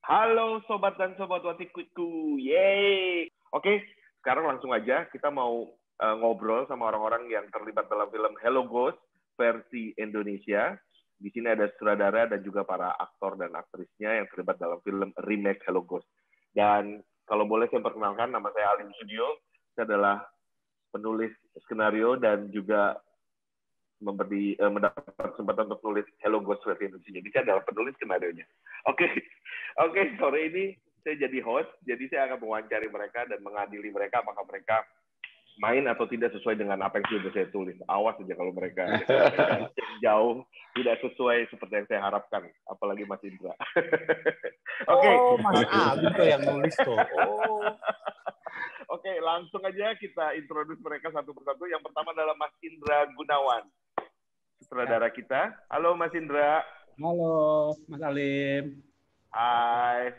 Halo sobat dan sobat Watikutku, yeay. Oke, sekarang langsung aja kita mau ngobrol sama orang-orang yang terlibat dalam film Hello Ghost versi Indonesia. Di sini ada sutradara dan juga para aktor dan aktrisnya yang terlibat dalam film remake Hello Ghost. Dan kalau boleh saya perkenalkan, nama saya Alim Sudio. Saya adalah penulis skenario dan juga mendapat kesempatan untuk nulis Hello Ghost versi Indonesia. Jadi saya adalah penulis skenario-nya. Oke, sore ini saya jadi host, jadi saya akan mewawancari mereka dan mengadili mereka apakah mereka main atau tidak sesuai dengan apa yang sudah saya tulis. Awas saja kalau mereka jauh tidak sesuai seperti yang saya harapkan, apalagi Mas Indra. Oke. Oh, Mas Ali tuh yang nulis tuh. Oh. Oke, langsung aja kita introduce mereka satu persatu. Yang pertama adalah Mas Indra Gunawan, sutradara kita. Halo Mas Indra. Halo Mas Alim. Hai.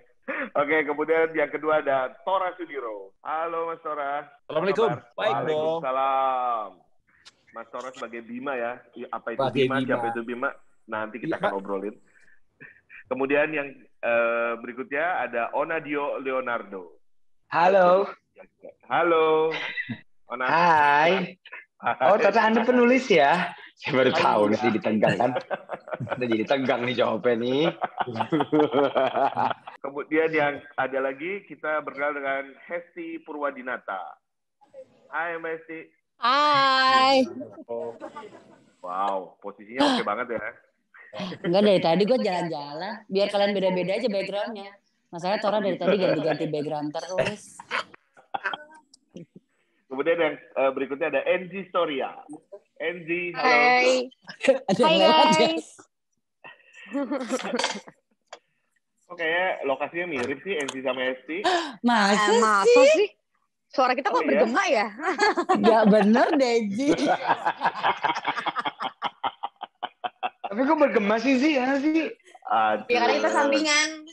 Oke, kemudian yang kedua ada Tora Sudiro. Halo Mas Tora. Assalamualaikum. Baik dong. Waalaikumsalam. Mas Tora sebagai Bima ya. Apa itu Bima? Siapa itu Bima? Nanti kita akan obrolin. Kemudian yang berikutnya ada Onadio Leonardo. Halo. Halo. Onadio. Hai. Oh, ternyata Anda penulis ya? Saya baru tahu nih jadi tegang kan. Udah jadi tegang nih jawabnya nih. Kemudian yang ada lagi kita berkenal dengan Hesti Purwadinata. Hai Mbak Hesti. Hai. Oh. Wow, posisinya oke banget ya. Enggak, dari tadi gue jalan-jalan. Biar kalian beda-beda aja backgroundnya. Masalahnya Tora dari tadi ganti-ganti background terus. Kemudian yang berikutnya ada Enzi Storia. Enzi, halo. Hai. Hai guys. Kok kayaknya lokasinya mirip sih Enzi sama Esti. Masa sih? Suara kita kok bergema ya? Gak bener, Deji. Tapi kok bergema sih ya sih? Ya karena kita sampingan.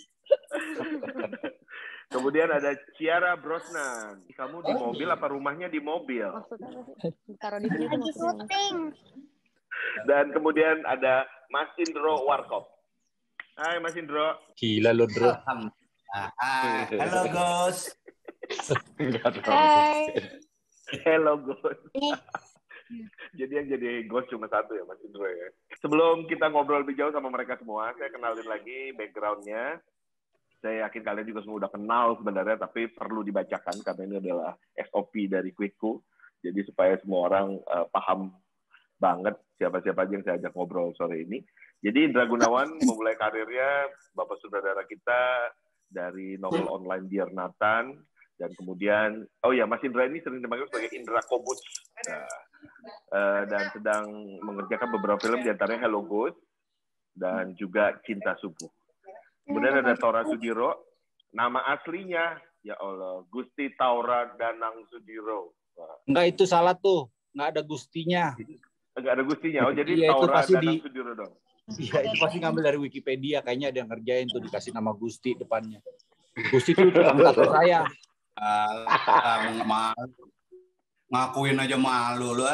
Kemudian ada Ciara Brosnan. Kamu di mobil apa rumahnya di mobil? Taruh di sini tuh maksudnya. Dan kemudian ada Mas Indro Warkop. Hai Mas Indro. Gila lo, Bro. Halo, Gus. Hai. Hello, Gus. Jadi yang jadi Gus cuma satu ya, Mas Indro ya. Sebelum kita ngobrol lebih jauh sama mereka semua, saya kenalin lagi background-nya. Saya yakin kalian juga semua udah kenal sebenarnya, tapi perlu dibacakan karena ini adalah SOP dari Quickku. Jadi supaya semua orang paham banget siapa-siapa aja yang saya ajak ngobrol sore ini. Jadi Indra Gunawan memulai karirnya Bapak Saudara kita dari novel online Dear Nathan, dan kemudian, Mas Indra ini sering dipanggil sebagai Indra Kobus. Dan sedang mengerjakan beberapa film diantaranya Hello Ghost dan juga Cinta Subuh. Kemudian ada Tora Sudiro, nama aslinya, ya Allah, Gusti Taura Danang Sudiro. Enggak, itu salah tuh. Enggak ada Gustinya. Enggak ada Gustinya, jadi iya, Taura Danang Sudiro dong. Iya, itu pasti ngambil dari Wikipedia. Kayaknya ada yang ngerjain tuh, dikasih nama Gusti depannya. Gusti itu tato saya. Ngakuin aja malu loh.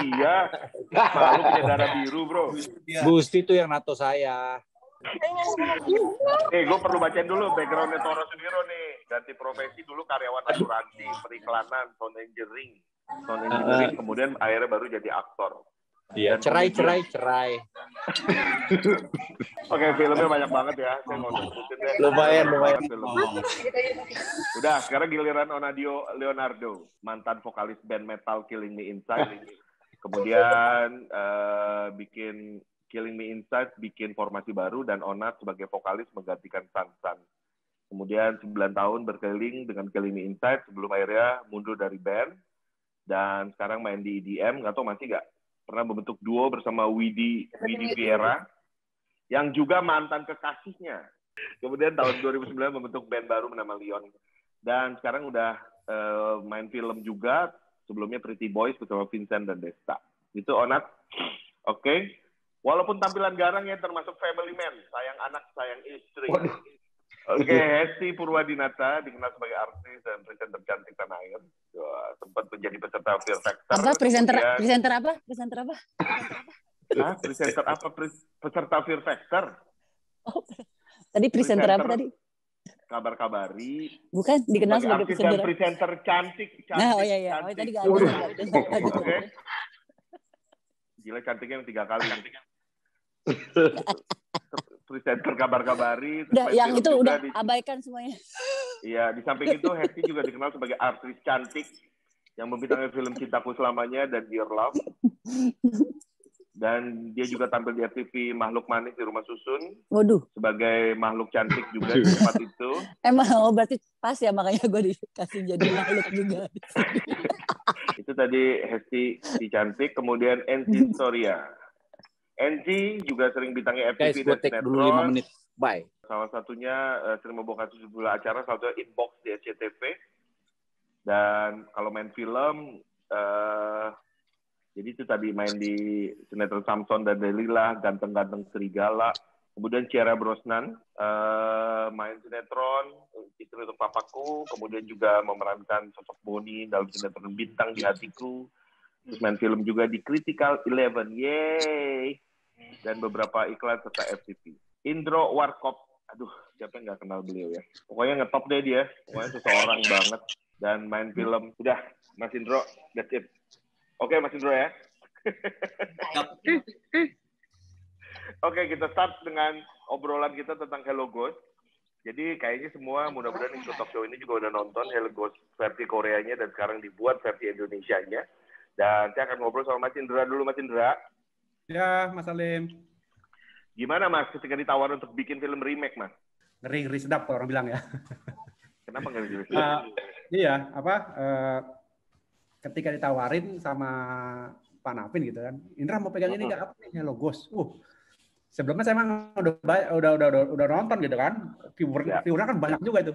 Iya, malu punya darah biru, bro. Gusti itu yang nato saya. Gue perlu bacain dulu background-nya Tora Sudiro nih. Ganti profesi dulu karyawan asuransi, periklanan, sound engineering, kemudian akhirnya baru jadi aktor. Iya, cerai. Oke, filmnya banyak banget ya. Saya mau sebutin deh. Lumayan. Udah, sekarang giliran Onadio Leonardo, mantan vokalis band metal Killing Me Inside. Kemudian bikin Killing Me Inside, bikin formasi baru, dan Onat sebagai vokalis menggantikan Sansan. Kemudian 9 tahun berkeliling dengan Killing Me Inside sebelum akhirnya mundur dari band, dan sekarang main di EDM, nggak tahu masih nggak, pernah membentuk duo bersama Widi Vieira, yang juga mantan kekasihnya. Kemudian tahun 2009 membentuk band baru bernama Leon. Dan sekarang udah main film juga, sebelumnya Pretty Boys bersama Vincent dan Desta. Itu Onat. Oke. Walaupun tampilan garang ya termasuk family man, sayang anak, sayang istri. Oke, Hesti Purwadinata dikenal sebagai artis dan presenter cantik tanah air. Sempat menjadi peserta Fear Factor. Apa presenter apa? Presenter apa? Peserta Fear Factor. Oh, tadi presenter apa tadi? Kabar-kabari. Bukan, dikenal sebagai artis dan presenter. presenter cantik. Nah, oh iya. Oh, tadi gak ada. Oke. Gila cantiknya yang 3 kali. Presenter kabar-kabari. Udah, yang itu udah abaikan semuanya. Iya, di samping itu Hesti juga dikenal sebagai artis cantik yang membintangi film Cintaku Selamanya dan Dear Love. Dan dia juga tampil di FTV Makhluk Manis di Rumah Susun. Waduh. Sebagai makhluk cantik juga di tempat itu. Emang, berarti pas ya, makanya gue dikasih jadi makhluk juga. Itu tadi Hesti si cantik, kemudian NC Storia. NC juga sering bintangi FTV Guys, gue dan take dulu 5 menit. Bye. Salah satunya sering membawakan sejumlah acara, salah satunya Inbox di SCTV. Dan kalau main film, jadi itu tadi main di sinetron Samson dan Delila, Ganteng-Ganteng Serigala. Kemudian Ciara Brosnan main sinetron Istri Untuk Papaku. Kemudian juga memerankan sosok Boni dalam sinetron Bintang di Hatiku. Terus main film juga di Critical 11. Yeay! Dan beberapa iklan serta FTV. Indro Warkop. Aduh, siapa yang nggak kenal beliau ya? Pokoknya ngetop deh dia. Pokoknya seseorang banget. Dan main film. Udah, Mas Indro, that's it. Oke, Mas Indro ya. Oke, kita start dengan obrolan kita tentang Hello Ghost. Jadi kayaknya semua mudah-mudahan ikut talk show ini juga udah nonton Hello Ghost versi Koreanya dan sekarang dibuat versi Indonesianya. Dan saya akan ngobrol sama Mas Indra dulu, Mas Indra. Ya, Mas Salim. Gimana Mas ketika ditawar untuk bikin film remake, Mas? Ngeri sedap kalau orang bilang ya. Kenapa ngeri sedap? Iya, ketika ditawarin sama Pak Navin gitu kan, Indra mau pegang ini nggak, apa nih Hello Ghost? Sebelumnya saya emang udah nonton gitu kan, viewernya kan banyak juga itu.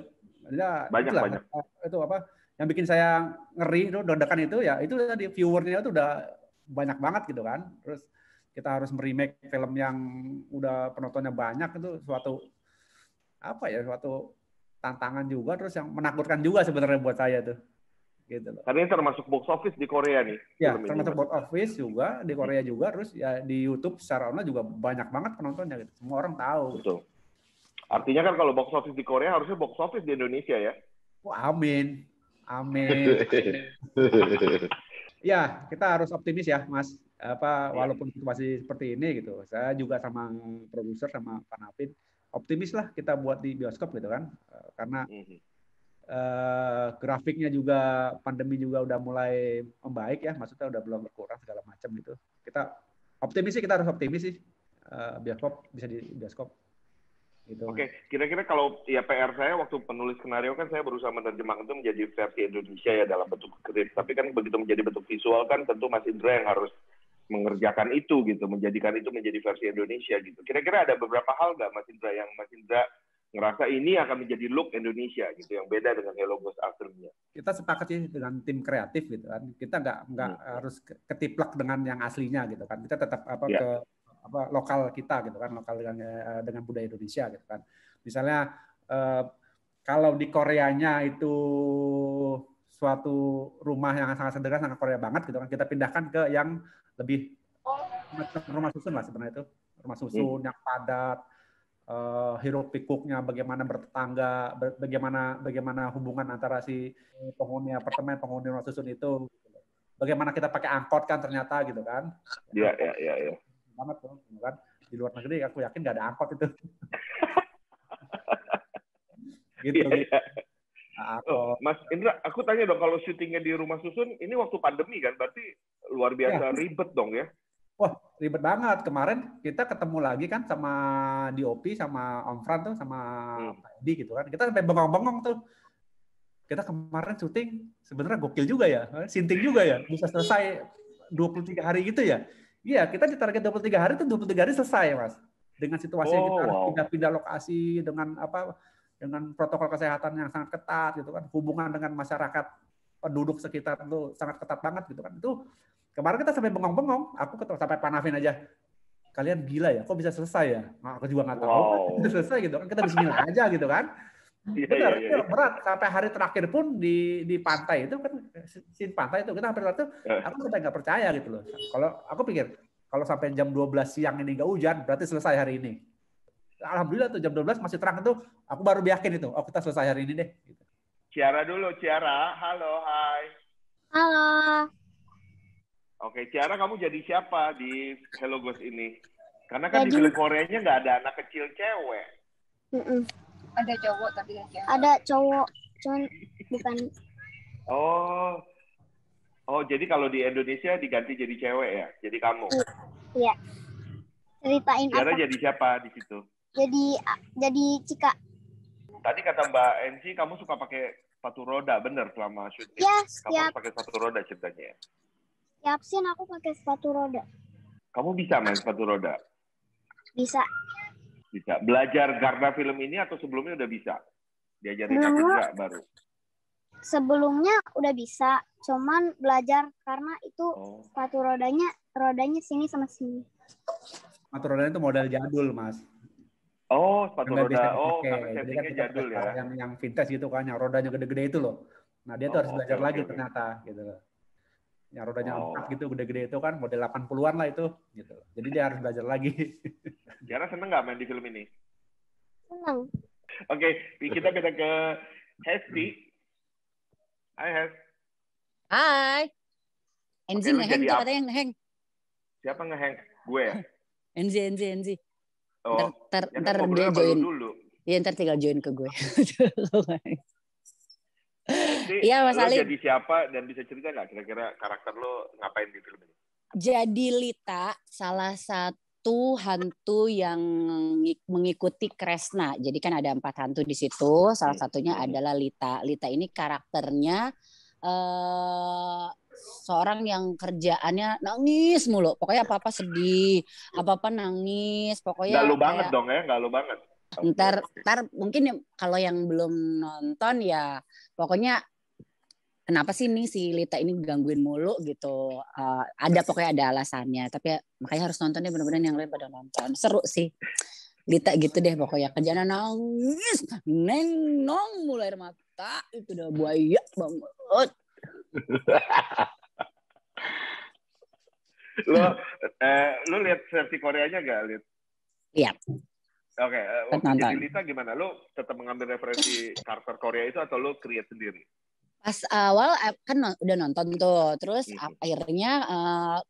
Banyak. Itu apa yang bikin saya ngeri itu deg-degan itu ya itu tadi viewernya itu udah banyak banget gitu kan. Terus kita harus meremake film yang udah penontonnya banyak, itu suatu tantangan juga, terus yang menakutkan juga sebenarnya buat saya tuh. Gitu loh. Karena ini termasuk box office di Korea nih. Ya, termasuk box office juga di Korea juga, terus ya di YouTube secara online juga banyak banget penontonnya gitu. Semua orang tahu. Betul. Artinya kan kalau box office di Korea harusnya box office di Indonesia ya. Amin. Ya, kita harus optimis ya, Mas. Walaupun situasi seperti ini gitu. Saya juga sama produser sama Pak Navin optimis lah kita buat di bioskop gitu kan. Karena grafiknya juga pandemi juga udah mulai membaik ya, maksudnya udah belum berkurang segala macam gitu. Kita harus optimis sih, bioskop bisa di bioskop gitu. Oke, kira-kira kalau ya PR saya waktu penulis skenario kan saya berusaha menerjemahkan itu menjadi versi Indonesia ya dalam bentuk skrip, tapi kan begitu menjadi bentuk visual kan tentu Mas Indra yang harus mengerjakan itu gitu, menjadikan itu menjadi versi Indonesia gitu. Kira-kira ada beberapa hal nggak Mas Indra yang Mas Indra ngerasa ini akan menjadi look Indonesia gitu yang beda dengan Hello Ghost aslinya. Kita sepakat sih dengan tim kreatif gitu kan. Kita nggak harus ketiplak dengan yang aslinya gitu kan. Kita tetap ke lokal kita gitu kan, lokal dengan budaya Indonesia gitu kan. Misalnya kalau di Koreanya itu suatu rumah yang sangat sederhana, sangat Korea banget gitu kan, kita pindahkan ke yang lebih rumah susun lah sebenarnya itu. Rumah susun yang padat, hiruk pikuknya, bagaimana bertetangga, bagaimana hubungan antara si penghuni apartemen, penghuni rumah susun itu, bagaimana kita pakai angkot kan ternyata gitu kan. Iya. Banget tuh, kan di luar negeri aku yakin nggak ada angkot itu. gitu. Mas Indra, aku tanya dong, kalau syutingnya di rumah susun ini waktu pandemi kan, berarti luar biasa ribet dong ya? Wah, ribet banget. Kemarin kita ketemu lagi kan sama DOP, sama Om Fran tuh, sama Pak Edi gitu kan. Kita sampai bengong-bengong tuh. Kita kemarin syuting sebenarnya gokil juga ya. Sinting juga ya. Bisa selesai 23 hari gitu ya. Iya, kita di target 23 hari itu 23 hari selesai, Mas. Dengan situasi kita harus pindah-pindah lokasi dengan dengan protokol kesehatan yang sangat ketat gitu kan. Hubungan dengan masyarakat penduduk sekitar itu sangat ketat banget gitu kan. Itu kemarin kita sampai bengong-bengong, aku sampai Pak Navin aja, kalian gila ya, kok bisa selesai ya? Nah, aku juga nggak tahu, bisa selesai gitu kan, kita bismillah aja gitu kan. Itu berat, sampai hari terakhir pun di pantai itu kan, scene pantai itu, kita hampir itu, aku sampai nggak percaya gitu loh. Kalau aku pikir, kalau sampai jam 12 siang ini nggak hujan, berarti selesai hari ini. Alhamdulillah tuh jam 12 masih terang itu, aku baru yakin itu, kita selesai hari ini deh. Gitu. Ciara dulu, Ciara. Halo, hai. Halo. Oke, Ciara, kamu jadi siapa di Hello Ghost ini? Karena kan di Jadi- film Koreanya nggak ada anak kecil cewek. Ada cowok tapi nggak cewek. Ada cowok, cuman bukan. Oh, jadi kalau di Indonesia diganti jadi cewek ya? Jadi kamu. Iya. Ceritain Ciara apa? jadi siapa di situ? Jadi Cika. Tadi kata Mbak Enci, kamu suka pakai sepatu roda, bener selama syuting? Ya, Kamu harus pakai sepatu roda ceritanya. Setiap scene aku pakai sepatu roda. Kamu bisa main sepatu roda? Bisa. Bisa. Belajar karena film ini atau sebelumnya udah bisa? Diajarin aku Belum. juga baru? Sebelumnya udah bisa, cuman belajar karena itu Oh. sepatu rodanya sini sama sini. Sepatu roda itu model jadul, Mas. Oh, sepatu Nggak bisa roda. Oh, dipakai. karena Jadi kan settingnya kita jadul pakai ya. sepatu yang vintage gitu kan, yang rodanya gede-gede itu loh. Nah, dia tuh harus Oh, belajar oke, lagi oke. ternyata gitu loh. Yang rodanya Oh. 4 gitu gede-gede itu kan model 80-an lah itu gitu. Jadi dia harus belajar lagi. Ciara seneng nggak main di film ini? Senang. Oke, kita beda ke Hesti. Hai, Hes. Hai. Enzi Oke, lu ngeheng jadi tuh apa? katanya ngeheng. Siapa ngeheng? Gue ya? Enzi. Oh, Ntar ya kan dia ngobrolnya sama lu join. dulu. Ya ntar tinggal join ke gue. Hesti, Iya, Mas lo Alim. jadi siapa dan bisa cerita nggak kira-kira karakter lo ngapain di film ini? Jadi Lita salah satu hantu yang mengikuti Kresna. Jadi kan ada 4 hantu di situ. Salah satunya adalah Lita. Lita ini karakternya seorang yang kerjaannya nangis mulu. Pokoknya apa-apa sedih, apa-apa nangis. Pokoknya Nggak lo banget kayak- dong ya, nggak lo banget. Ntar mungkin kalau yang belum nonton ya pokoknya kenapa sih nih si Lita ini gangguin mulu gitu. Pokoknya ada alasannya. Tapi ya, makanya harus nontonnya benar-benar yang lain pada nonton. Seru sih. Lita gitu deh pokoknya. Kerjaan nangis. Neng-nong mulai air mata. Itu udah buaya banget. Lo lihat versi Koreanya nggak, Lit? Lihat. Oke, waktu Nonton. jadi Lita gimana? Lo tetap mengambil referensi karakter Korea itu atau lo create sendiri? Pas awal kan udah nonton tuh, terus akhirnya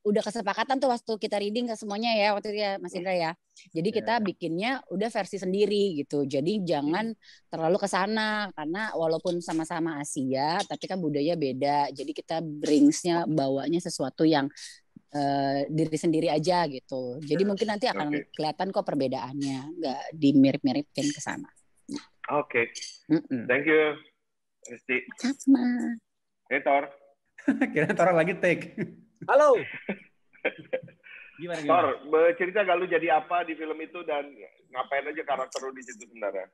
udah kesepakatan tuh waktu kita reading ke semuanya ya waktu itu ya Mas Indra ya. Jadi kita bikinnya udah versi sendiri gitu. Jadi jangan terlalu ke sana karena walaupun sama-sama Asia, tapi kan budaya beda. Jadi kita bringsnya bawanya sesuatu yang diri sendiri aja gitu. Jadi mungkin nanti akan kelihatan kok perbedaannya, nggak dimirip-miripin ke sana. Oke. Thank you. Esti. Sama. Tor. Kira orang lagi take. Halo. Gimana? Tor, cerita gak lu jadi apa di film itu dan ngapain aja karakter lu di situ sebenarnya?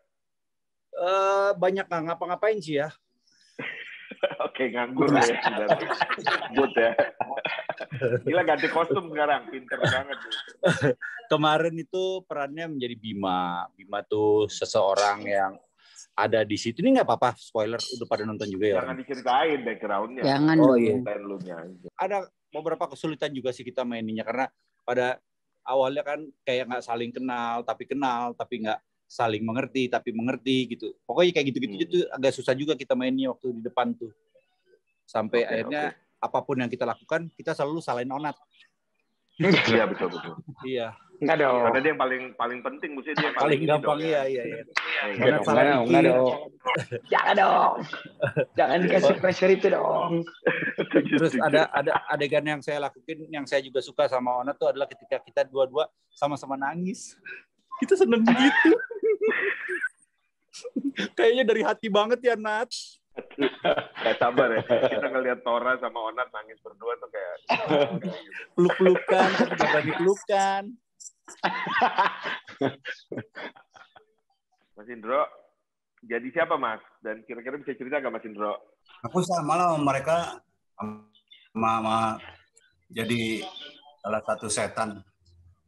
Banyak nggak ngapa-ngapain sih ya. Oke, nganggur ya. But ya. Gila ganti kostum sekarang, pinter banget. Kemarin itu perannya menjadi Bima. Bima tuh seseorang yang ada di situ. Ini nggak apa-apa, spoiler. Udah pada nonton juga ya. Jangan diceritain background-nya. Jangan Oh, dong. iya. Lu-nya aja. Ada beberapa kesulitan juga sih kita maininnya. Karena pada awalnya kan kayak nggak saling kenal, tapi nggak saling mengerti, tapi mengerti gitu. Pokoknya kayak gitu-gitu itu agak susah juga kita mainnya waktu di depan tuh. Sampai akhirnya apapun yang kita lakukan, kita selalu salahin Onat. Iya, betul. Iya. Enggak dong. Karena dia yang paling penting, mesti dia yang Paling ini gampang, dong, iya. Enggak dong. Jangan dong. Jangan dikasih pressure itu dong. Terus ada adegan yang saya lakukan, yang saya juga suka sama Onat tuh adalah ketika kita dua-dua sama-sama nangis. Kita seneng gitu. Kayaknya dari hati banget ya, Nat. Gak sabar ya. Kita ngeliat Tora sama Onat nangis berdua tuh kayak Peluk-pelukan, tapi gak berani pelukan. Mas Indro, jadi siapa Mas? Dan kira-kira bisa cerita gak Mas Indro? Aku sama lah sama mereka sama jadi salah satu setan.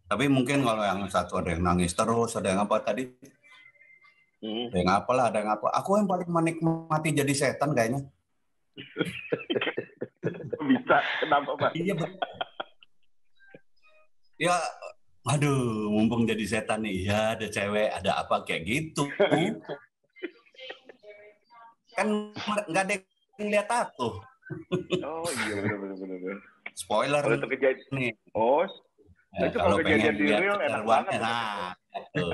Tapi mungkin kalau yang satu ada yang nangis terus, ada yang apa tadi? Ada yang apalah, ada yang apa. Aku yang paling menikmati jadi setan kayaknya. Bisa, kenapa Mas? Iya, Ya, aduh, mumpung jadi setan nih, ya ada cewek, ada apa kayak gitu. Kan nggak ada yang lihat aku. Oh iya benar. Spoiler Kalau itu kejadian, nih. oh, Ya, itu kalau kalau kejadian pengen di lihat real enak banget. nah, gitu.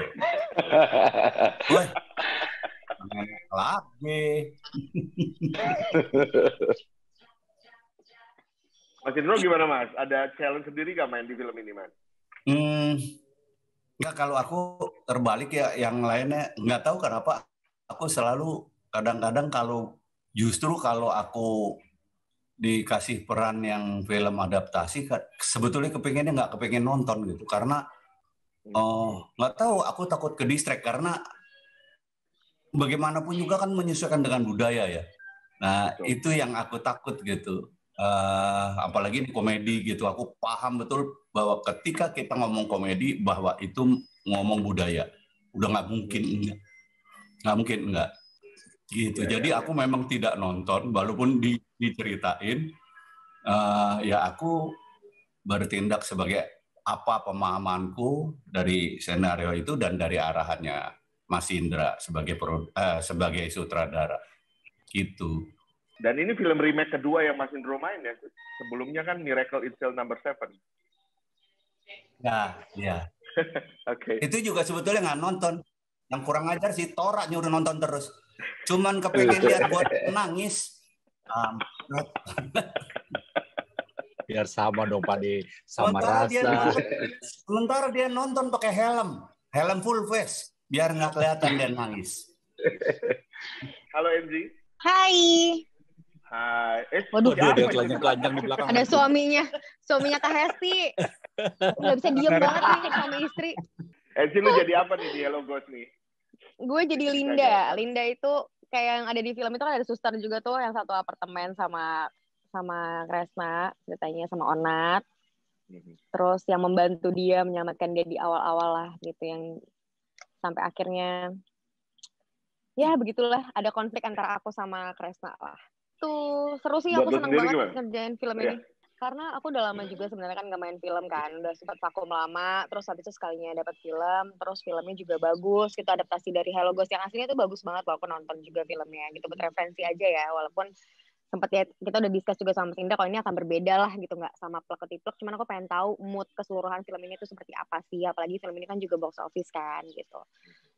Woi, enak lagi. Mas Indro gimana Mas? Ada challenge sendiri gak main di film ini Mas? Enggak, kalau aku terbalik ya, yang lainnya nggak tahu kenapa aku selalu kadang-kadang justru kalau aku dikasih peran yang film adaptasi, sebetulnya nggak kepingin nonton gitu, karena nggak tahu, aku takut ke distract karena bagaimanapun juga kan menyesuaikan dengan budaya ya. Nah itu yang aku takut gitu. Apalagi di komedi gitu, aku paham betul bahwa ketika kita ngomong komedi bahwa itu ngomong budaya, udah nggak mungkin enggak gitu. Jadi aku memang tidak nonton, walaupun diceritain, ya aku bertindak sebagai apa pemahamanku dari skenario itu dan dari arahannya Mas Indra sebagai sutradara gitu. Dan ini film remake kedua yang Mas Indro main ya. Sebelumnya kan Miracle in Cell No. 7. Ya. Oke. Itu juga sebetulnya nggak nonton. Yang kurang ajar sih Tora nyuruh nonton terus. Cuman kepengen lihat buat nangis. Biar sama dong Pak De, sama rasa. Sementara dia nonton pakai helm full face, biar nggak kelihatan dia nangis. Halo MG. Hai. Waduh, dia telanjang di belakang. Ada suaminya Kak Hesti. Nggak bisa diem banget nih suami istri. MG lu jadi apa nih di Hello Ghost nih? Gue jadi Linda. Linda itu kayak yang ada di film itu kan ada suster juga tuh yang satu apartemen sama Kresna, ceritanya sama Onat. Terus yang membantu dia menyelamatkan dia di awal-awal lah gitu, yang sampai akhirnya ya begitulah, ada konflik antara aku sama Kresna lah. Tuh seru sih, aku seneng banget ngerjain film ini. Karena aku udah lama juga sebenarnya kan gak main film kan, udah sempat vakum lama, terus habis itu sekalinya dapat film, terus filmnya juga bagus, kita adaptasi dari Hello Ghost yang aslinya tuh bagus banget, aku nonton juga filmnya gitu, buat referensi aja ya, walaupun sempat ya kita udah discuss juga sama Sinda kalau ini akan berbeda lah gitu, nggak sama plek-ketiplek, cuman aku pengen tahu mood keseluruhan film ini tuh seperti apa sih, apalagi film ini kan juga box office kan gitu,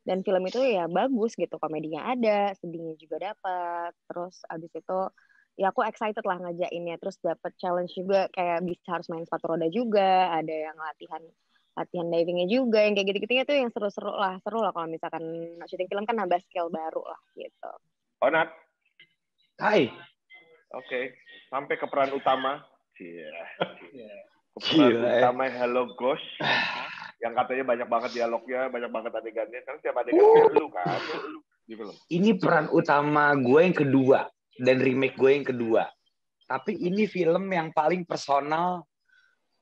dan film itu ya bagus gitu, komedinya ada, sedihnya juga dapat, terus abis itu ya aku excited lah ngerjainnya, terus dapat challenge juga kayak bisa harus main sepatu roda juga, ada yang latihan divingnya juga, yang kayak gitu-gitunya tuh yang seru lah kalau misalkan syuting film kan nambah skill baru lah gitu. Onat. Hai. Oke, sampai ke peran utama. Peran utama Hello Ghost. Yang katanya banyak banget dialognya, banyak banget adegannya. Kan tiap adegannya lu kan. Di film. Ini peran utama gue yang kedua. Dan remake gue yang kedua. Tapi ini film yang paling personal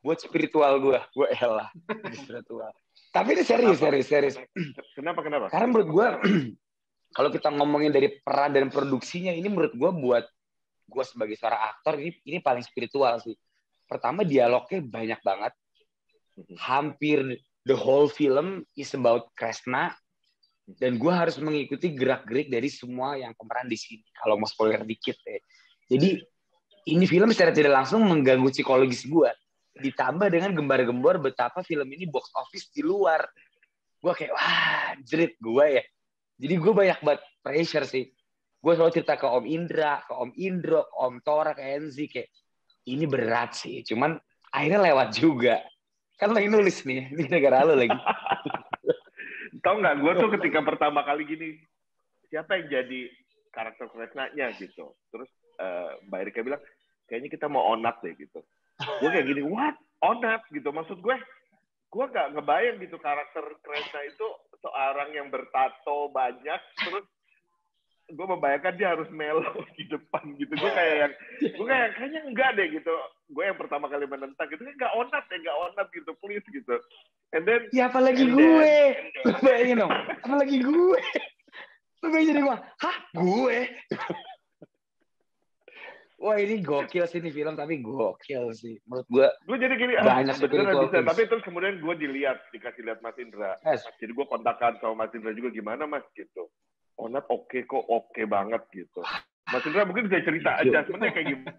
buat spiritual gue. Gue elah. Spiritual. Tapi ini serius. Kenapa? Karena menurut gue, kalau kita ngomongin dari peran dan produksinya, ini menurut gue buat gue sebagai seorang aktor ini paling spiritual sih. Pertama, dialognya banyak banget. Hampir the whole film is about Kresna. Dan gue harus mengikuti gerak-gerik dari semua yang pemeran di sini. Kalau mau spoiler dikit ya. Jadi ini film secara tidak langsung mengganggu psikologis gue. Ditambah dengan gembar-gembor betapa film ini box office di luar. Gue kayak wah jerit gue ya. Jadi gue banyak banget pressure sih. Gue selalu cerita ke Om Indra, ke Om Indro, ke Om Tora, ke Enzi kayak ini berat sih. Cuman akhirnya lewat juga. Kan lagi nulis nih, ini negara lu lagi. Tahu nggak, gue tuh ketika pertama kali gini, siapa yang jadi karakter Kresnanya gitu. Terus Mbak Erika bilang, kayaknya kita mau Onat deh gitu. Gue kayak gini, what? Onat gitu. Maksud gue nggak ngebayang gitu karakter Kresna itu seorang yang bertato banyak, terus gue membayangkan dia harus mellow di depan gitu. Gue kayak kayaknya enggak deh gitu. Gue yang pertama kali menentang gitu, nggak Onat gitu, please gitu. And then ya apalagi gue. Lu bayangin dong, apalagi gue. Lu bayangin jadi gue, hah gue? Wah ini gokil sih ini film, tapi gokil sih. Menurut gue jadi gini, banyak bisa. spiritual things. Tapi terus kemudian gue dikasih lihat Mas Indra. Jadi gue kontakkan sama Mas Indra juga, gimana Mas gitu. Onat oke banget gitu. Mas Indra mungkin bisa cerita adjustment-nya kayak gimana?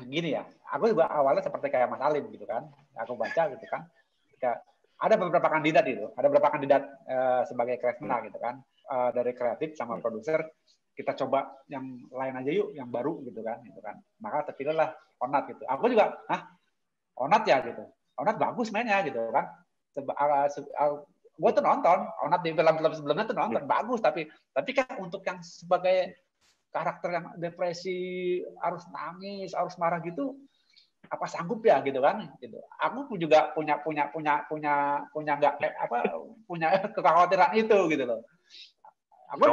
Gini ya, aku juga awalnya seperti kayak Mas Alim gitu kan. Aku baca gitu kan. Ada beberapa kandidat sebagai Kresna gitu kan. Dari kreatif sama produser, kita coba yang lain aja yuk, yang baru gitu kan. Maka terpilihlah Onat gitu. Aku juga, Onat ya gitu. Onat bagus mainnya gitu kan. Gue tuh nonton Onat di film-film sebelumnya tuh nonton bagus, tapi kan untuk yang sebagai karakter yang depresi, harus nangis, harus marah gitu, apa sanggup ya gitu kan? Gitu. Aku juga punya kekhawatiran itu gitu loh. Aku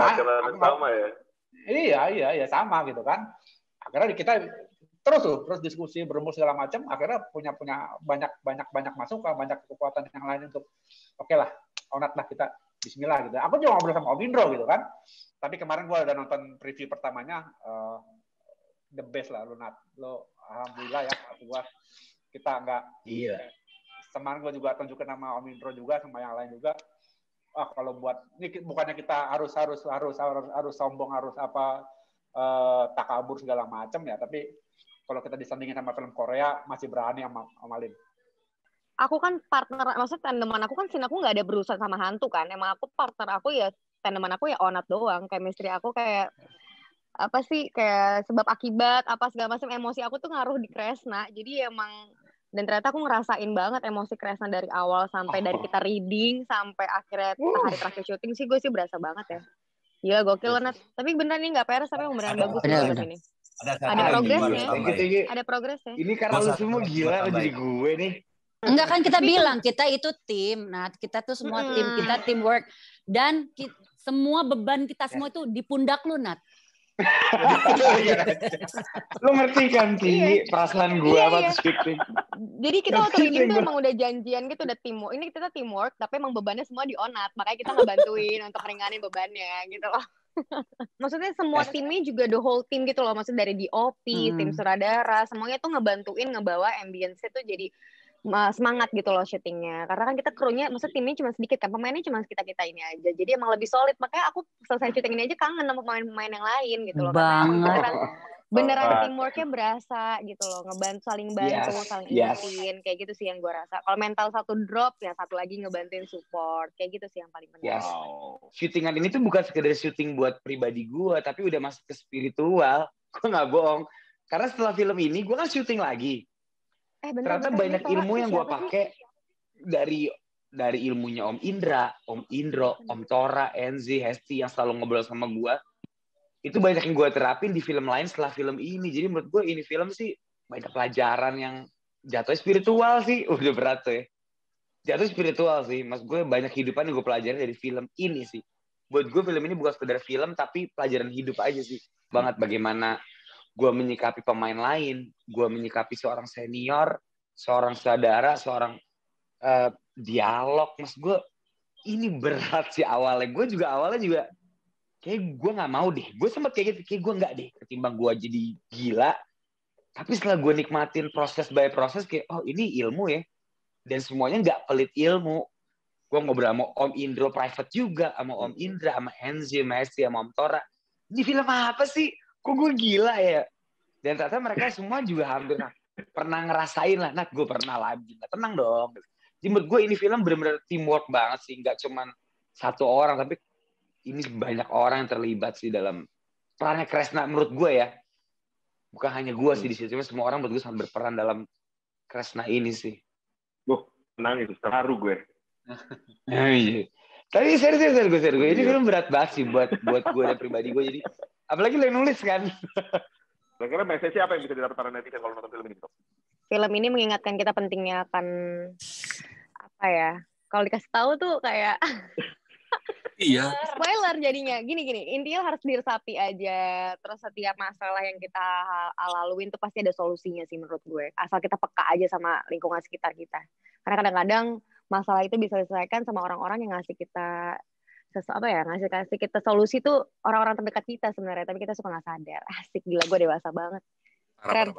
sama ya. Iya sama gitu kan. Akhirnya kita terus diskusi berumus segala macam. Akhirnya punya banyak masukan, banyak kekuatan yang lain untuk oke lah, Onat lah kita Bismillah gitu. Aku juga ngobrol sama Om Indro gitu kan. Tapi kemarin gue udah nonton preview pertamanya, the best lah Lunat. Lo alhamdulillah ya, kita nggak. Iya. Teman gue juga tunjukin nama Om Indro juga sama yang lain juga. Kalau buat ini bukannya kita harus sombong, harus takabur segala macam ya. Tapi kalau kita disandingin sama film Korea masih berani sama Lin. Aku kan partner, maksudnya tandeman aku kan scene aku nggak ada berurusan sama hantu kan. Emang aku partner aku ya. Teman aku ya Onat doang, chemistry aku kayak apa sih, kayak sebab akibat apa segala macam, emosi aku tuh ngaruh di Kresna. Jadi emang, dan ternyata aku ngerasain banget emosi Kresna dari awal sampai dari kita reading sampai akhirnya hari terakhir syuting sih, gue sih berasa banget ya. Iya gokil Onat. Tapi beneran nih nggak peres, tapi beneran bagus film ini. Ada progresnya. Ada progresnya. Ini karena lu semua gila jadi gue nih. Enggak kan kita bilang kita itu tim. Nah, kita tuh semua tim, kita teamwork, dan semua beban kita semua itu di pundak lu, Nat. Lu ngerti kan Ti perasaan gue apa syuting. Jadi kita waktu ini tuh emang udah janjian gitu, udah teamwork. Ini kita teamwork, tapi emang bebannya semua di Onat. Makanya kita ngebantuin untuk ringanin bebannya gitu loh. Maksudnya semua timnya juga the whole team gitu loh. Maksudnya dari DOP, tim sutradara, semuanya tuh ngebantuin ngebawa ambience tuh jadi semangat gitu loh syutingnya, karena kan kita krunya, maksudnya timnya cuma sedikit kan, pemainnya cuma kita ini aja, jadi emang lebih solid. Makanya aku selesai syuting ini aja kangen sama pemain-pemain yang lain gitu loh, karena beneran teamworknya berasa gitu loh, saling bantu, saling ingetin, kayak gitu sih yang gue rasa. Kalau mental satu drop ya satu lagi ngebantuin support, kayak gitu sih yang paling penting. Syutingan ini tuh bukan sekedar syuting buat pribadi gue, tapi udah masuk ke spiritual. Gue nggak bohong, karena setelah film ini gue kan syuting lagi. Ternyata banyak ilmu yang gue pakai dari ilmunya Om Indra, Om Indro, Om Tora, Enzi, Hesti yang selalu ngobrol sama gue. Itu banyak yang gue terapin di film lain setelah film ini. Jadi menurut gue ini film sih banyak pelajaran yang jatuhnya spiritual sih. Udah berat tuh ya. Jatuh spiritual sih. Mas gue banyak kehidupan yang gue pelajarin dari film ini sih. Buat gue film ini bukan sekedar film, tapi pelajaran hidup aja sih. Banget bagaimana gue menyikapi pemain lain, gue menyikapi seorang senior, seorang saudara, seorang dialog. Mas gue ini berat sih awalnya. Gue juga awalnya juga kayak gue nggak mau deh. Gue sempat kayak gitu, kayak gue nggak deh. Ketimbang gue jadi gila. Tapi setelah gue nikmatin proses by proses, kayak oh ini ilmu ya. Dan semuanya nggak pelit ilmu. Gue ngobrol sama Om Indro private juga, sama Om Indra, sama Enzi, sama Hesti, sama Om Tora. Ini film apa sih? Kok gue gila ya? Dan ternyata mereka semua juga hampir pernah ngerasain lah. Nat, gue pernah lagi. Tenang dong. Jadi menurut gue ini film benar-benar teamwork banget sih. Nggak cuma satu orang, tapi ini banyak orang yang terlibat sih dalam perannya Kresna menurut gue ya. Bukan hanya gue sih di situ. Cuma semua orang menurut gue sangat berperan dalam Kresna ini sih. Tenang itu, terharu gue. Iya. Tapi serius. Ini film berat banget sih buat gue dan pribadi gue. Jadi apalagi lo yang nulis kan. Kira-kira message apa yang bisa didapat para netizen kalau nonton film ini? Film ini mengingatkan kita pentingnya akan apa ya? Kalau dikasih tahu tuh kayak iya. Spoiler jadinya. Gini. Intinya harus diresapi aja. Terus setiap masalah yang kita laluin tuh pasti ada solusinya sih menurut gue. Asal kita peka aja sama lingkungan sekitar kita. Karena kadang-kadang masalah itu bisa diselesaikan sama orang-orang yang ngasih kita ngasih kita solusi tuh orang-orang terdekat kita sebenarnya, tapi kita suka nggak sadar. Asik, gila, gue dewasa banget. Keren.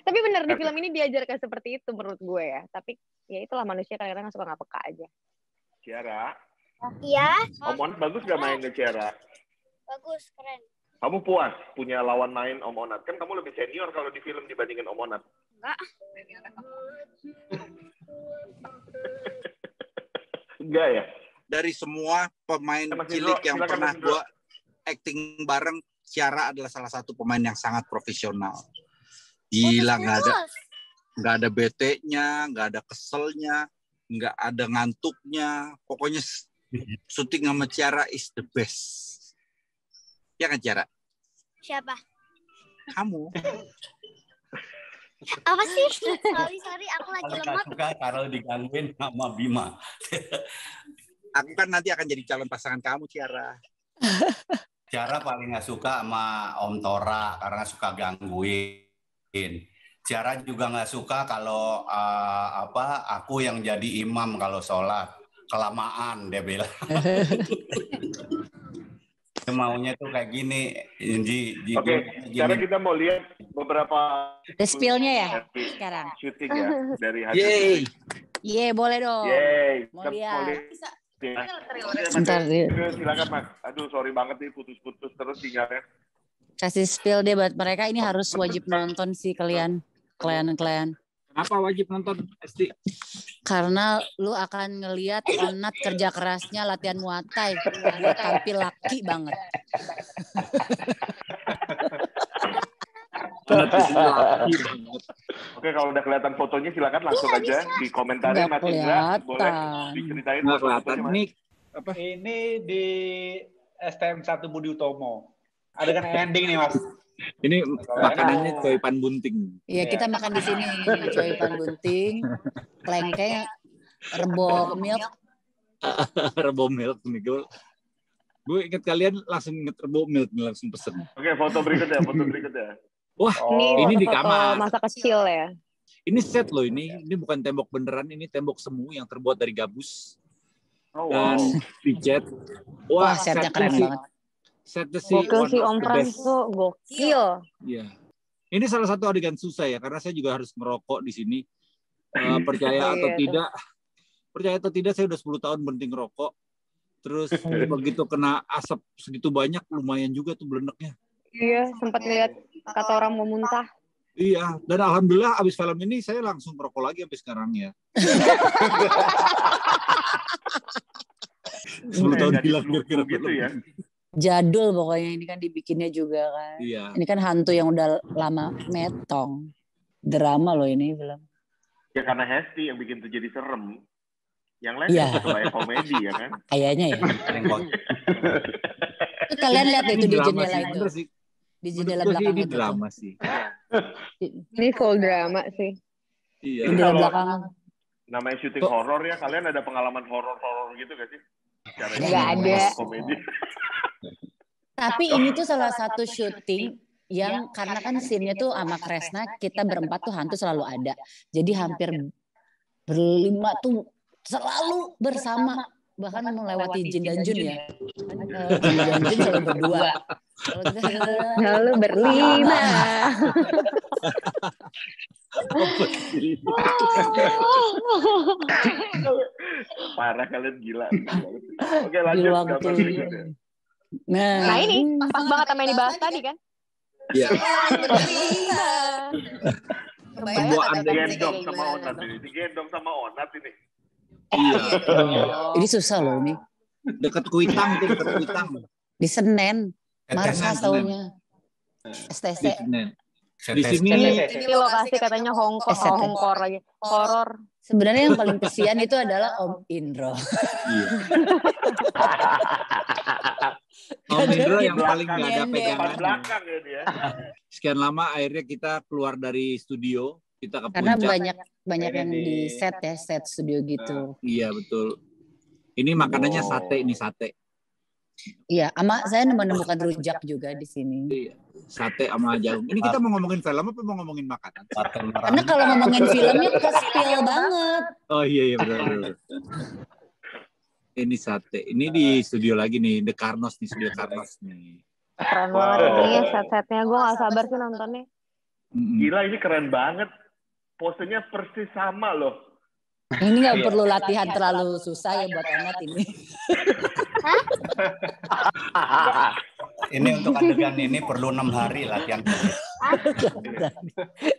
Tapi benar di film ini diajarkan seperti itu menurut gue ya. Tapi ya itulah manusia kadang-kadang suka nggak peka aja. Ciara. Iya. Om Onat bagus gak mainnya Ciara? Bagus, keren. Kamu puas punya lawan main Om Onat? Kan kamu lebih senior kalau di film dibandingin Om Onat. Enggak. Enggak ya? Dari semua pemain cilik yang pernah gue acting bareng, Ciara adalah salah satu pemain yang sangat profesional. Gila, nggak ada bete-nya, nggak ada keselnya, nggak ada ngantuknya. Pokoknya syuting sama Ciara is the best. Ya kan Ciara? Siapa? Kamu. Apa sih? Sorry, aku lagi lemot. Suka kalau digangguin sama Bima. Aku kan nanti akan jadi calon pasangan kamu, Ciara. Ciara paling nggak suka sama Om Tora karena suka gangguin. Ciara juga nggak suka kalau aku yang jadi imam kalau sholat. Kelamaan dia bilang. Maunya tuh kayak gini. Oke, sekarang kita mau lihat beberapa spill-nya ya sekarang. Syuting ya dari hasil. Yeay. Yeay, boleh dong. Yeay. Mau lihat. Bentar, silakan Mas. Aduh, sorry banget nih putus-putus terus sinyalnya. Kasih spill deh buat mereka, ini harus wajib nonton sih kalian. Kenapa wajib nonton, Esti? Karena lu akan ngelihat Onat kerja kerasnya latihan Muay Thai buat tampil laki banget. Oke, kalau udah kelihatan fotonya silakan langsung aja di komentarnya Mas Indra. Boleh diceritain fotonya Mas. Ini di STM 1 Budi Utomo. Ada kan ending nih Mas. Ini makanannya coipan bunting. Iya, kita makan di sini coipan bunting, klengkeng, rebo milk. Rebo milk nih gue inget kalian langsung inget rebo milk nih langsung pesen. Oke, foto berikutnya. Wah, ini di kamar. Masa kecil ya. Ini set loh ini bukan tembok beneran, ini tembok semu yang terbuat dari gabus. Dan dicat. Wah, setnya keren banget. Setnya gokil sih Om Frans tuh, gokil. Iya. Ini salah satu adegan susah ya, karena saya juga harus merokok di sini. Percaya atau tidak, saya udah 10 tahun berhenti ngerokok. Terus begitu kena asap segitu banyak, lumayan juga tuh beleneknya. Iya, sempat lihat kata orang mau muntah. Iya, dan alhamdulillah abis film ini saya langsung merokok lagi sampai sekarang ya. 10 tahun hilang kira-kira gitu ya. Jadul pokoknya, ini kan dibikinnya juga kan. Iya. Ini kan hantu yang udah lama metong. Drama loh ini film. Ya karena Hesti yang bikin itu jadi serem. Yang lain ya kayak komedi ya kan. Kayaknya ya. Itu kalian lihat itu di jendela itu. Di jendela belakang ini itu. Drama sih. Ini full drama sih. Iya. Jendela belakang. Namanya syuting horor ya, kalian ada pengalaman horor gitu gak sih? Nggak ada. Komedi. Tapi ini tuh salah satu syuting yang karena kan scene-nya tuh sama Kresna, kita berempat tuh hantu selalu ada. Jadi hampir berlima tuh selalu bersama. Bahkan melewati Jin dan Jun ya. Jin dan Jun selalu berdua. Selalu berlima. Parah, kalian gila. Oke, lanjut gambar berikutnya. Nah ini pas banget sama yang dibahas tadi kan. Iya. Digendong sama Onat ini. Digendong sama Onat ini. Iya. Ini susah loh ini. Dekat Kuitang. Di Senen. Markas taunya. STC. Di sini lokasi katanya Hongkor lagi. Horor. Sebenarnya yang paling kesian itu adalah Om Indro. Iya. Om Indro yang paling nggak ada pegangan. Belakang ya dia. Sekian lama akhirnya kita keluar dari studio, kita ke Karena puncak. banyak yang di set ya, set studio gitu. Iya betul. Ini makanannya sate. Iya, sama saya menemukan rujak juga di sini. Iya. Sate sama jagung. Ini kita mau ngomongin film apa mau ngomongin makanan? Karena kalau ngomongin filmnya ke-spill banget. Oh iya betul. Ini sate. Ini di studio lagi nih, The Karnos nih, studio Karnos nih. Keren banget ini set-setnya. Gue gak sabar sih nontonnya. Gila, ini keren banget. Posenya persis sama loh. Ini nggak perlu latihan terlalu susah ya buat Onat ini. Ini untuk adegan ini perlu 6 hari latihan.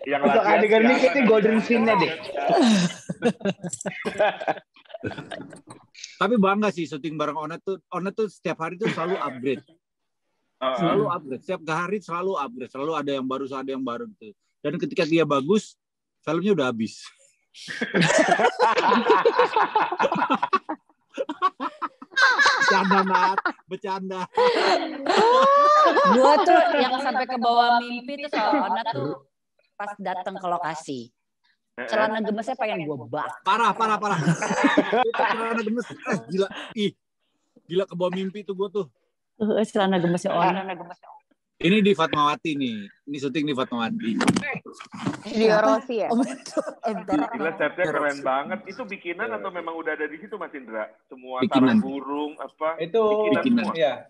Yang Untuk adegan ini kayaknya golden scene-nya deh. Tapi bangga sih syuting bareng Onat tuh setiap hari tuh selalu upgrade. Selalu upgrade. Setiap hari selalu upgrade. Selalu ada yang baru gitu. Dan ketika dia bagus, filmnya udah habis. Bercanda. Gua tuh yang sampai ke bawah mimpi tuh soal Onat tuh pas datang ke lokasi. Celana gemesnya pengen gue bak. Parah. Itu celana gemes. Gila. Gila ke bawah mimpi tuh gue tuh. Celana gemesnya Onat. Ini di Fatmawati nih. Ini syuting di Fatmawati. Di Rossi ya? Gila, setnya keren banget. Itu bikinan atau memang udah ada di situ, Mas Indra? Semua bikinan. Sarang burung, apa? Itu bikinan. Iya.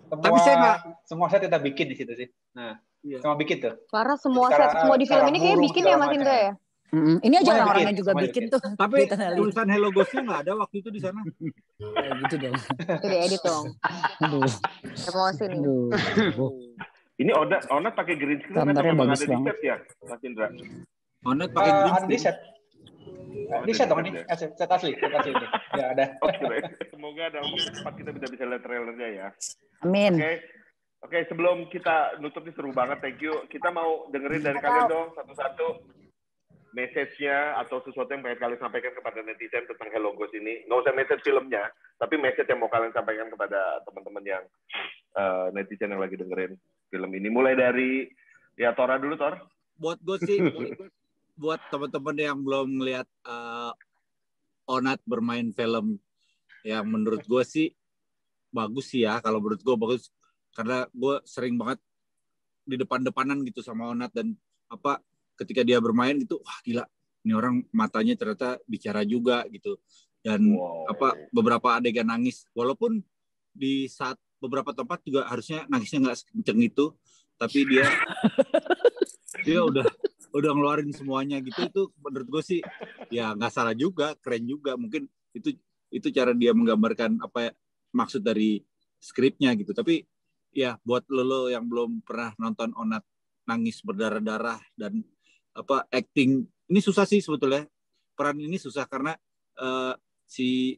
Tapi saya nggak. Semua set kita bikin di situ sih. Nah, semua bikin tuh. Karena semua set, semua di film ini kayak bikin ya Mas Indra ya? Ini aja orang-orangnya juga bikin tuh. Tapi tulisan Hello Ghost-nya nggak ada waktu itu di sana. Gitu dong. Itu diedit dong. Emosi nih. Ini Onat pakai green screen atau memang ada di set ya, Mas Indra? Onat pakai green screen. Di set. Di set dong ini. Set asli ini. Ya ada. Semoga dalam waktu cepat kita bisa lihat trailernya ya. Amin. Oke, sebelum kita nutup, ini seru banget, thank you. Kita mau dengerin dari kalian dong satu-satu message-nya atau sesuatu yang pengen kalian sampaikan kepada netizen tentang Hello Ghost ini. Nggak usah message filmnya, tapi message yang mau kalian sampaikan kepada teman-teman yang netizen yang lagi dengerin film ini. Mulai dari, ya Tora dulu, Tor. Buat gue sih, buat teman-teman yang belum ngeliat Onat bermain film, yang menurut gue sih bagus sih ya. Kalau menurut gue bagus, karena gue sering banget di depan-depanan gitu sama Onat, dan ketika dia bermain gitu, wah gila, ini orang matanya ternyata bicara juga gitu. Dan beberapa adegan nangis, walaupun di saat beberapa tempat juga harusnya nangisnya nggak sekenceng itu, tapi dia udah ngeluarin semuanya gitu. Itu menurut gue sih ya nggak salah juga, keren juga. Mungkin itu cara dia menggambarkan apa maksud dari skripnya gitu. Tapi ya buat lo yang belum pernah nonton Onat nangis berdarah-darah dan acting ini susah sih sebetulnya. Peran ini susah karena si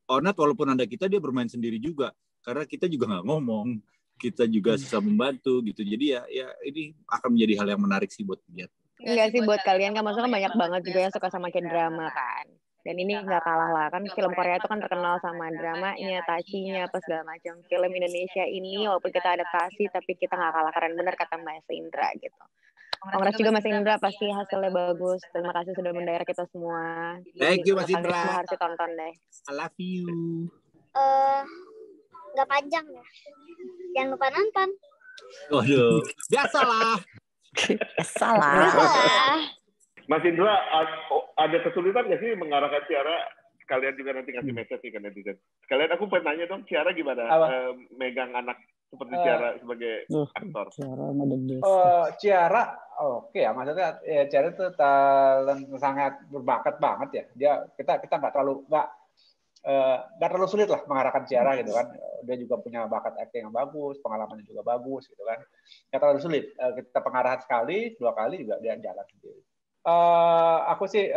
Onat walaupun ada kita, dia bermain sendiri juga. Karena kita juga nggak ngomong, kita juga susah membantu gitu. Jadi ya ini akan menjadi hal yang menarik sih buat lihat. Enggak sih buat kalian kan, maksudnya banyak banget juga yang suka sama K-drama kan. Dan ini nggak kalah lah kan, film Korea itu kan terkenal sama dramanya, touchy-nya, apa segala macam. Film Indonesia ini walaupun kita adaptasi, tapi kita nggak kalah keren, bener kata Mas Indra gitu. Congrats juga Mas Indra, pasti hasilnya bagus. Terima kasih sudah mendirect kita semua. Thank you Mas Indra. Semua harus ditonton deh. I love you. Nggak panjang ya. Jangan lupa nonton. Waduh, biasalah. Mas Indra, ada kesulitan nggak sih mengarahkan Ciara? Kalian juga nanti ngasih message ke netizen. Sekalian aku pengen nanya dong, Ciara gimana megang anak seperti Ciara sebagai aktor? Ciara, oke ya, maksudnya ya Ciara itu talent sangat berbakat banget ya. Kita nggak terlalu sulit lah mengarahkan Ciara gitu kan. Dia juga punya bakat acting yang bagus, pengalamannya juga bagus gitu kan. Nggak terlalu sulit. Kita pengarahan sekali, 2 kali juga dia jalan sendiri. Aku sih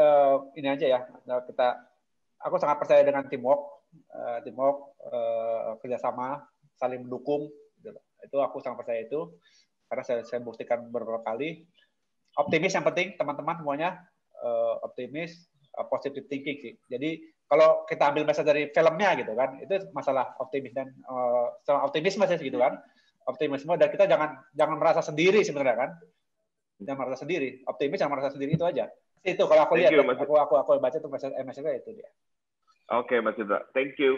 ini aja ya. Aku sangat percaya dengan teamwork, kerjasama, saling mendukung. Itu aku sangat percaya itu karena saya buktikan beberapa kali. Optimis yang penting teman-teman semuanya, optimis, positive thinking sih. Jadi kalau kita ambil message dari filmnya gitu kan, itu masalah optimis dan optimisme sih gitu kan, optimisme, dan kita jangan merasa sendiri sebenarnya kan, jangan merasa sendiri, optimis jangan merasa sendiri, itu aja. Itu kalau aku lihat, aku baca tuh message-nya itu dia. Oke, Mas Indra, thank you.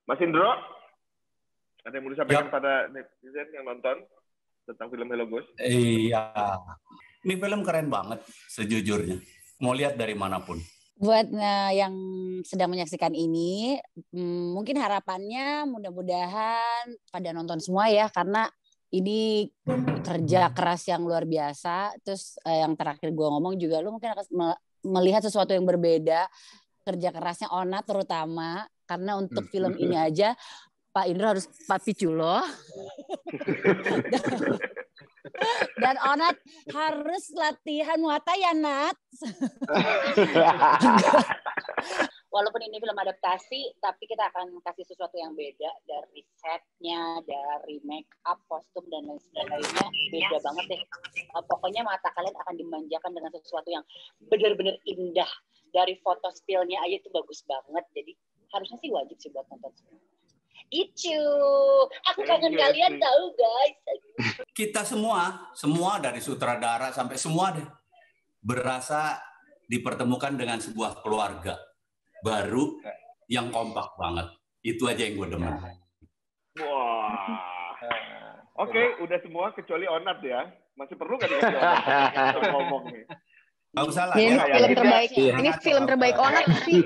Mas Indro, ada yang mau disampaikan pada netizen yang nonton tentang film Hello Ghost? Iya, ini film keren banget sejujurnya. Mau lihat dari manapun. Buat yang sedang menyaksikan ini, mungkin harapannya mudah-mudahan pada nonton semua ya, karena ini kerja keras yang luar biasa. Terus yang terakhir gue ngomong juga, lu mungkin akan melihat sesuatu yang berbeda. Kerja kerasnya Onat terutama, karena untuk film ini aja Pak Indra harus papi culo. Dan Onat harus latihan muata ya, Nat. Walaupun ini film adaptasi, tapi kita akan kasih sesuatu yang beda dari setnya, dari make up, kostum, dan lain sebagainya. Beda banget deh. Pokoknya mata kalian akan dimanjakan dengan sesuatu yang benar-benar indah. Dari foto stillnya aja itu bagus banget. Jadi harusnya sih wajib sih buat nonton semua. Itu, aku kangen kalian tahu guys. Kita semua dari sutradara sampai semua deh, berasa dipertemukan dengan sebuah keluarga baru yang kompak banget. Itu aja yang gue demen. Wah. Oke, udah semua kecuali Onat ya. Masih perlu nggak dikasih Onat ngomong nih? Nggak usah lah. Ini ya, film terbaik. ya. Ini film terbaik Onat sih.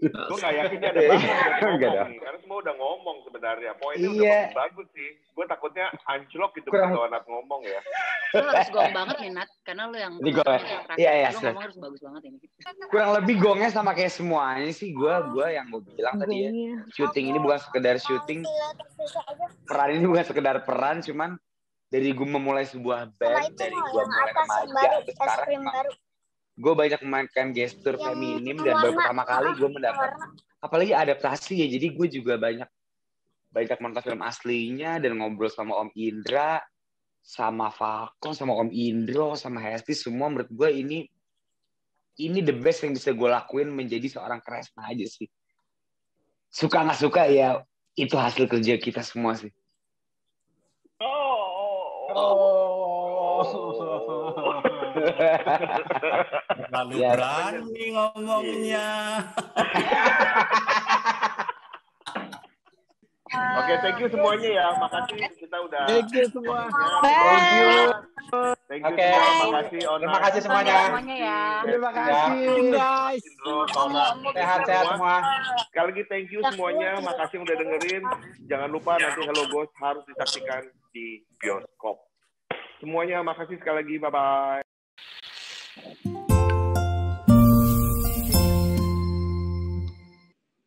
Gue nggak yakin dia ada banget ngomong nih, karena semua udah ngomong sebenarnya. Poinnya udah bagus sih. Gue takutnya anjlok gitu kalau Nat ngomong ya. Lu harus gong banget nih, Nat, karena lu yang ngomong harus bagus banget ini. Kurang lebih gongnya sama kayak semuanya sih. Gue yang gue bilang tadi ya, syuting ini bukan sekedar syuting, peran ini bukan sekedar peran, cuman dari gue memulai sebuah band, dari gue mulai remaja sampai sekarang, gue banyak memainkan gestur feminim dan baru pertama kali gue mendapat apalagi adaptasi ya, jadi gue juga banyak nonton film aslinya dan ngobrol sama Om Indra, sama Falcon, sama Om Indro, sama Hesti, semua menurut gue ini the best yang bisa gue lakuin menjadi seorang Kresna aja sih. Suka nggak suka ya itu hasil kerja kita semua sih. Lalu berani ngomongnya. Oke, thank you semuanya ya. Makasih kita udah. Thank you semua. Thank you. Thank you Oke. semua. Makasih Onat. Terima kasih semuanya. Ya. Terima kasih guys. Sehat-sehat semua. Sekali lagi thank you semuanya. Makasih yang udah dengerin. Jangan lupa nanti Hello Ghost harus disaksikan di bioskop. Semuanya makasih sekali lagi. Bye-bye.